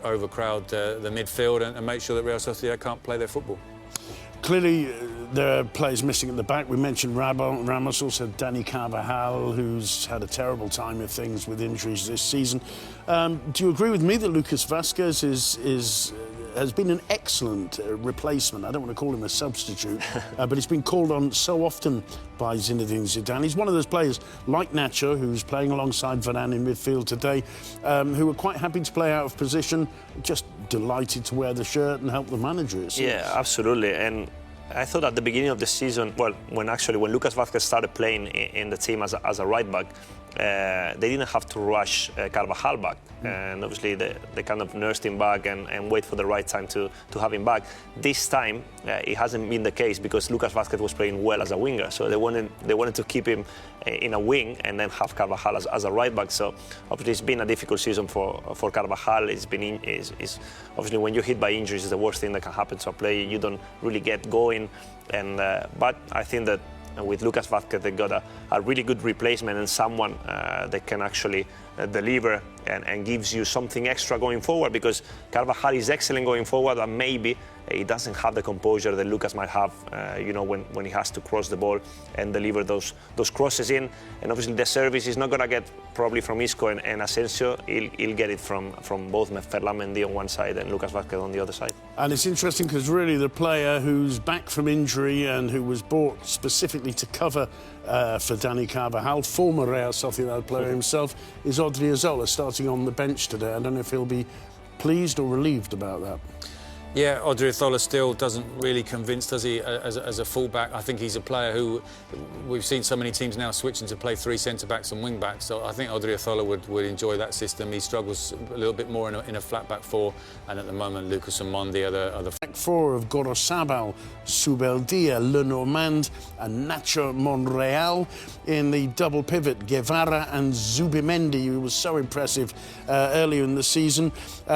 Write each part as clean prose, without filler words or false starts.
overcrowd the midfield and make sure that Real Sociedad can't play their football. Clearly, there are players missing at the back. We mentioned Ramos, also Dani Carvajal, who's had a terrible time of things with injuries this season. Do you agree with me that Lucas Vázquez has been an excellent replacement? I don't want to call him a substitute, but he's been called on so often by Zinedine Zidane. He's one of those players like Nacho, who's playing alongside Varane in midfield today, who are quite happy to play out of position, just delighted to wear the shirt and help the manager, it seems. Yeah, absolutely. And I thought at the beginning of the season, well, when Lucas Vázquez started playing in the team as a right back, they didn't have to rush Carvajal back. And obviously they kind of nursed him back and wait for the right time to have him back. This time, it hasn't been the case because Lucas Vázquez was playing well as a winger. So they wanted to keep him in a wing and then have Carvajal as a right back. So obviously it's been a difficult season for Carvajal. It's obviously when you're hit by injuries, it's the worst thing that can happen to a player. You don't really get going. And but I think that with Lucas Vázquez, they got a really good replacement and someone that can actually deliver and gives you something extra going forward, because Carvajal is excellent going forward, and maybe he doesn't have the composure that Lucas might have, when he has to cross the ball and deliver those crosses in. And obviously the service is not going to get probably from Isco and Asensio. He'll get it from both Ferland Mendy on one side and Lucas Vázquez on the other side. And it's interesting because really the player who's back from injury and who was bought specifically to cover for Dani Carvajal, former Real Sociedad player himself, is Odriozola, starting on the bench today. I don't know if he'll be pleased or relieved about that. Yeah, Odriozola still doesn't really convince, does he, as a full-back? I think he's a player who we've seen so many teams now switching to play three centre-backs and wing-backs, so I think Odriozola would enjoy that system. He struggles a little bit more in a flat-back four, and at the moment Lucas and Mondi are the back four of Gorosabal, Subeldia, Lenormand and Nacho Monreal. In the double pivot, Guevara and Zubimendi, who was so impressive earlier in the season.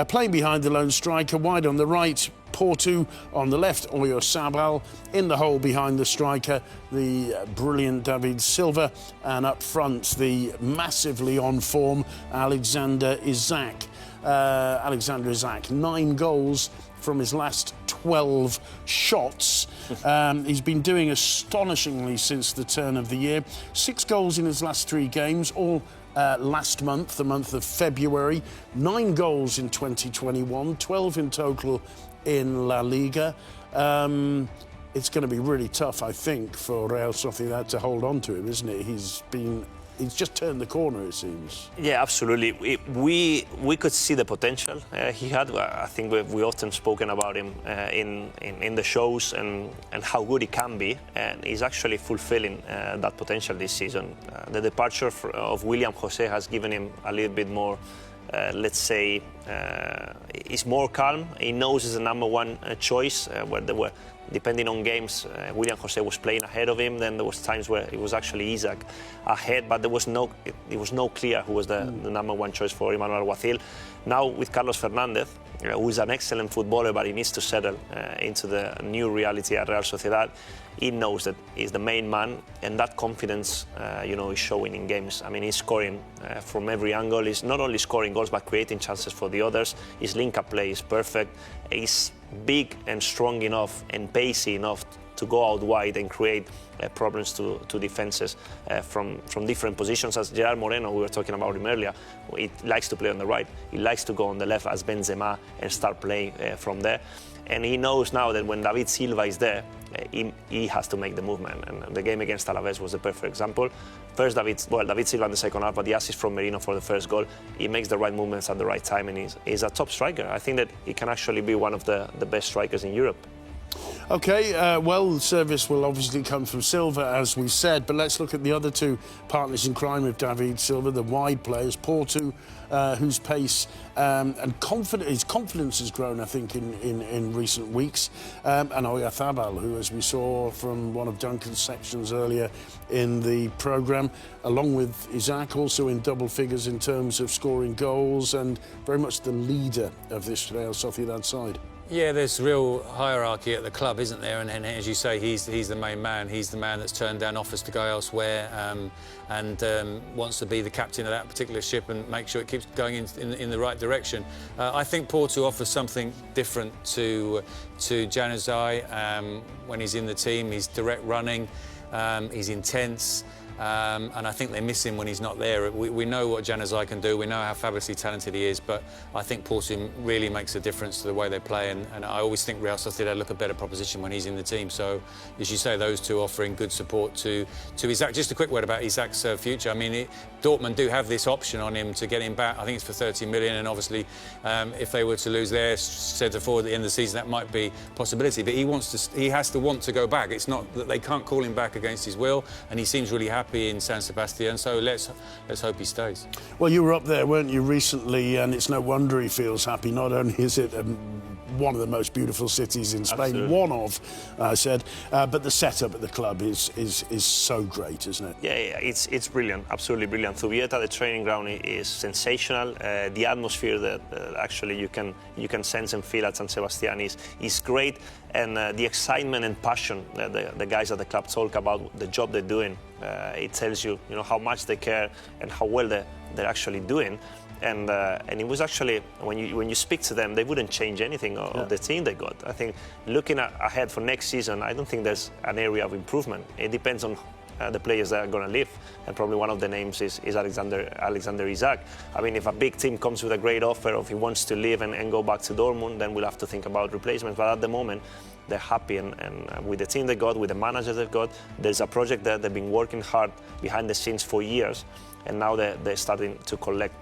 Playing behind the lone striker, wide on the right, Porto on the left, Oyarzabal in the hole behind the striker, the brilliant David Silva, and up front the massively on form Alexander Isak. 9 goals from his last 12 shots. He's been doing astonishingly since the turn of the year. 6 goals in his last 3 games, all last month, the month of February. 9 goals in 2021, 12 in total in La Liga. It's going to be really tough, I think, for Real Sociedad to hold on to him, isn't it? He's just turned the corner, it seems. Yeah, absolutely. We could see the potential he had. I think we've often spoken about him in the shows and how good he can be, and he's actually fulfilling that potential this season. The departure of William José has given him a little bit more, let's say, he's more calm. He knows he's the number one choice, where there were, depending on games, William José was playing ahead of him. Then there was times where it was actually Isak ahead, but it was no clear who was the number one choice for Emmanuel Alguacil. Now with Carlos Fernández, who is an excellent footballer, but he needs to settle into the new reality at Real Sociedad. He knows that he's the main man, and that confidence, is showing in games. I mean, he's scoring from every angle. He's not only scoring goals, but creating chances for the others. His link-up play is perfect. He's big and strong enough and pacey enough to go out wide and create problems to defenses from different positions. As Gerard Moreno, we were talking about him earlier, he likes to play on the right. He likes to go on the left as Benzema and start playing from there. And he knows now that when David Silva is there, he has to make the movement. And the game against Alaves was a perfect example. First, David Silva in the second half, but the assist from Merino for the first goal. He makes the right movements at the right time, and he's a top striker. I think that he can actually be one of the best strikers in Europe. OK, well, the service will obviously come from Silva, as we said, but let's look at the other 2 partners in crime with David Silva, the wide players. Porto, whose pace and his confidence has grown, I think, in recent weeks, and Oyarzabal, who, as we saw from one of Duncan's sections earlier in the programme, along with Isak, also in double figures in terms of scoring goals, and very much the leader of this Real Sociedad side. Yeah, there's real hierarchy at the club, isn't there? And as you say, he's the main man. He's the man that's turned down offers to go elsewhere and wants to be the captain of that particular ship and make sure it keeps going in the right direction. I think Porto offers something different to Januzaj when he's in the team. He's direct running, he's intense. And I think they miss him when he's not there. We know what Januzaj can do, we know how fabulously talented he is, but I think Porto really makes a difference to the way they play, and I always think Real Sociedad look a better proposition when he's in the team. So, as you say, those two offering good support to Isaac. Just a quick word about Isaac's future. I mean, Dortmund do have this option on him to get him back. I think it's for 30 million, and obviously, if they were to lose their centre forward at the end of the season, that might be a possibility. But he has to want to go back. It's not that they can't call him back against his will, and he seems really happy in San Sebastian, so let's hope he stays. Well, you were up there, weren't you, recently, and it's no wonder he feels happy. Not only is it one of the most beautiful cities in Spain, Absolutely. one of, I said, but the setup at the club is so great, isn't it? Yeah, it's brilliant, absolutely brilliant. Zubieta, the training ground, is sensational. The atmosphere that actually you can sense and feel at San Sebastian is great, and the excitement and passion that the guys at the club talk about the job they're doing. It tells you, how much they care and how well they're actually doing. And it was actually, when you speak to them, they wouldn't change anything of the team they got. I think looking ahead for next season, I don't think there's an area of improvement. It depends on the players that are going to leave, and probably one of the names is Alexander Isak. I mean, if a big team comes with a great offer, or if he wants to leave and go back to Dortmund, then we'll have to think about replacements. But at the moment, they're happy, and with the team they got, with the managers they've got, there's a project that they've been working hard behind the scenes for years, and now they're starting to collect,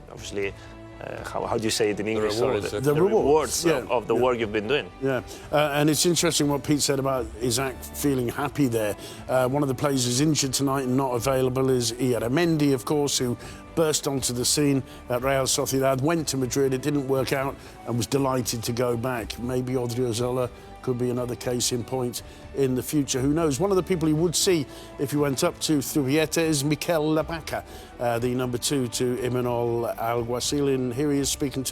obviously, how do you say it in English? The rewards of the work you've been doing. Yeah, and it's interesting what Pete said about Isaac feeling happy there. One of the players who's injured tonight and not available is Mendy, of course, who burst onto the scene at Real Sociedad, went to Madrid, it didn't work out, and was delighted to go back. Maybe Odriozola could be another case in point in the future. Who knows? One of the people you would see if you went up to Zubieta is Mikel Labaca, the number 2 to Imanol Alguacil. And here he is speaking to